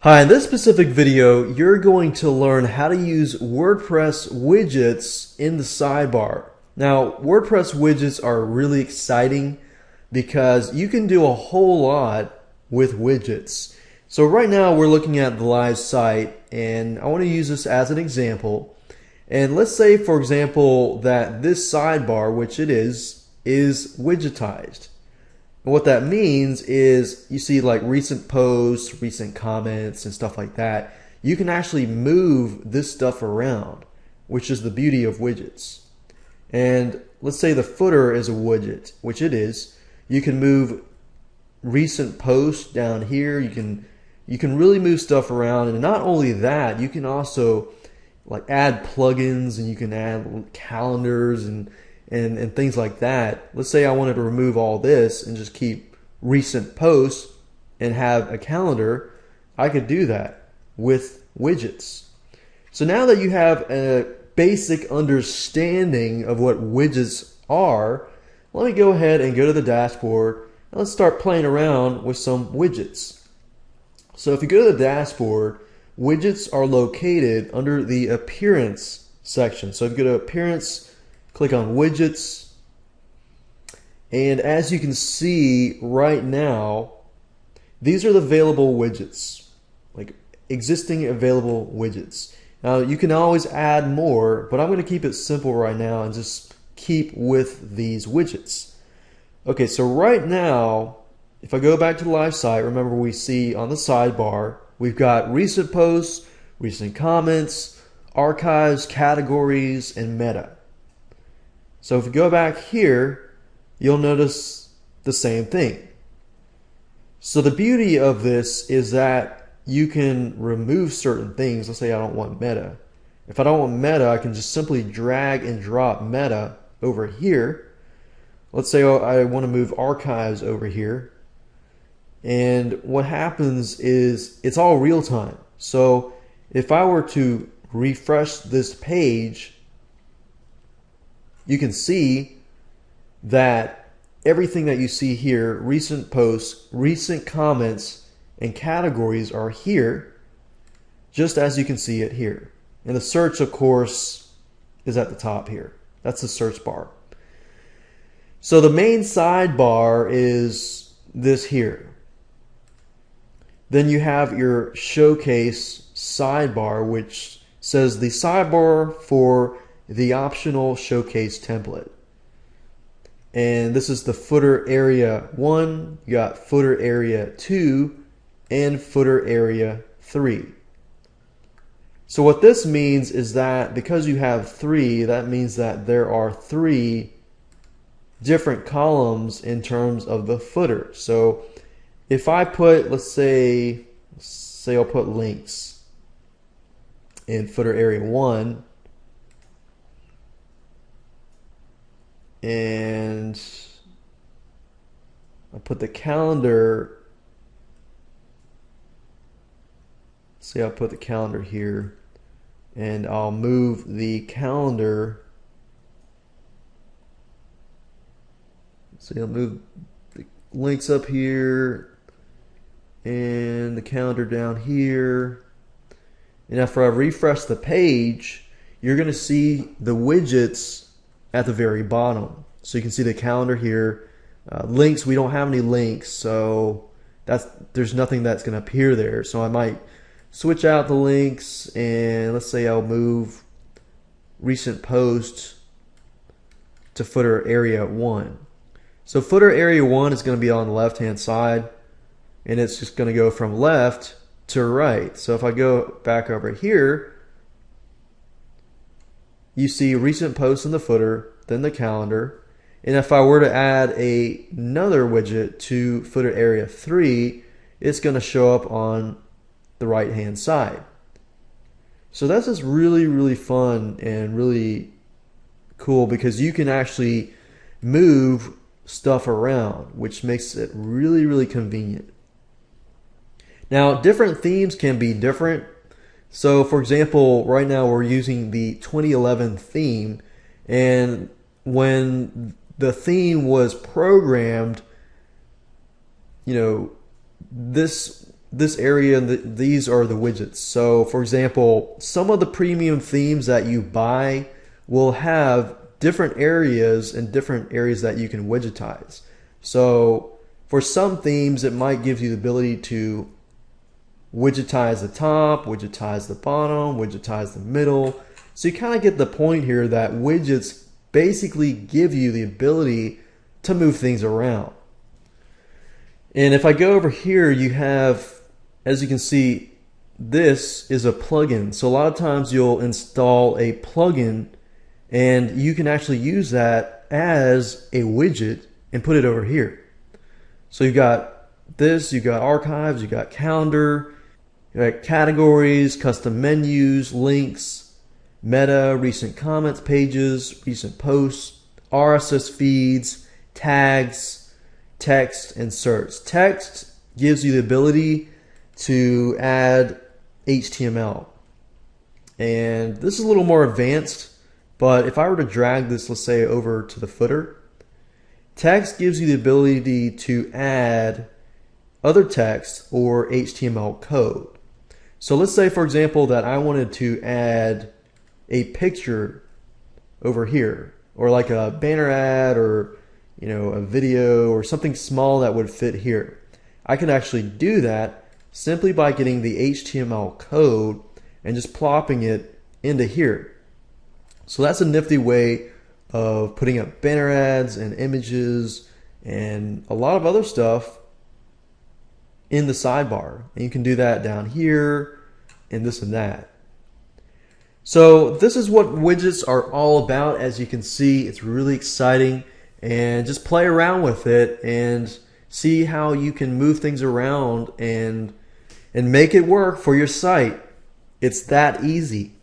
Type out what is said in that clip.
Hi, in this specific video, you're going to learn how to use WordPress widgets in the sidebar. Now, WordPress widgets are really exciting because you can do a whole lot with widgets. So right now we're looking at the live site and I want to use this as an example. And let's say, for example, that this sidebar, which it is widgetized. And what that means is you see like recent posts, recent comments, and stuff like that. You can actually move this stuff around, which is the beauty of widgets. And let's say the footer is a widget, which it is. You can move recent posts down here. You can really move stuff around, and not only that, you can also like add plugins, and you can add calendars and things like that. Let's say I wanted to remove all this and just keep recent posts and have a calendar. I could do that with widgets. So now that you have a basic understanding of what widgets are, let me go ahead and go to the dashboard and let's start playing around with some widgets. So if you go to the dashboard, widgets are located under the appearance section. So if you go to appearance, click on widgets, and as you can see right now, these are the available widgets, like existing available widgets. Now you can always add more, but I'm going to keep it simple right now and just keep with these widgets. Okay, so right now, if I go back to the live site, remember we see on the sidebar, we've got recent posts, recent comments, archives, categories, and meta. So if you go back here, you'll notice the same thing. So the beauty of this is that you can remove certain things. Let's say I don't want meta. If I don't want meta, I can just simply drag and drop meta over here. Let's say I want to move archives over here. And what happens is it's all real time. So if I were to refresh this page, you can see that everything that you see here, recent posts, recent comments, and categories are here, just as you can see it here. And the search, of course, is at the top here. That's the search bar. So the main sidebar is this here. Then you have your showcase sidebar, which says the sidebar for the optional showcase template. And this is the footer area 1, you got footer area 2, and footer area 3. So what this means is that because you have 3, that means that there are 3 different columns in terms of the footer. So if I put, let's say I'll put links in footer area 1, and I'll put the calendar, say I'll put the calendar here, and I'll move the calendar, so I'll move the links up here and the calendar down here. And after I refresh the page, you're going to see the widgets at the very bottom. So you can see the calendar here. Links, we don't have any links, so there's nothing that's going to appear there. So I might switch out the links, and let's say I'll move recent posts to footer area 1. So footer area 1 is going to be on the left hand side, and it's just going to go from left to right. So if I go back over here, you see recent posts in the footer, then the calendar. And if I were to add another widget to footer area 3, it's going to show up on the right hand side. So that's just really, really fun and really cool because you can actually move stuff around, which makes it really, really convenient. Now, different themes can be different. So for example, right now we're using the 2011 theme, and when the theme was programmed, this this area, and these are the widgets. So for example, some of the premium themes that you buy will have different areas and different areas that you can widgetize. So for some themes, it might give you the ability to widgetize the top, widgetize the bottom, widgetize the middle. So you kind of get the point here that widgets basically give you the ability to move things around. And if I go over here, you have, as you can see, this is a plugin. So a lot of times you'll install a plugin and you can actually use that as a widget and put it over here. So you've got this, you've got archives, you've got calendar, you've got categories, custom menus, links, meta, recent comments pages, recent posts, RSS feeds, tags, text, and search. Text gives you the ability to add HTML. And this is a little more advanced, but if I were to drag this, let's say, over to the footer, text gives you the ability to add other text or HTML code. So let's say, for example, that I wanted to add a picture over here, or like a banner ad, or a video, or something small that would fit here. I can actually do that simply by getting the HTML code and just plopping it into here. So that's a nifty way of putting up banner ads and images and a lot of other stuff in the sidebar. And you can do that down here and this and that. So this is what widgets are all about. As you can see, it's really exciting, and just play around with it and see how you can move things around and make it work for your site. It's that easy.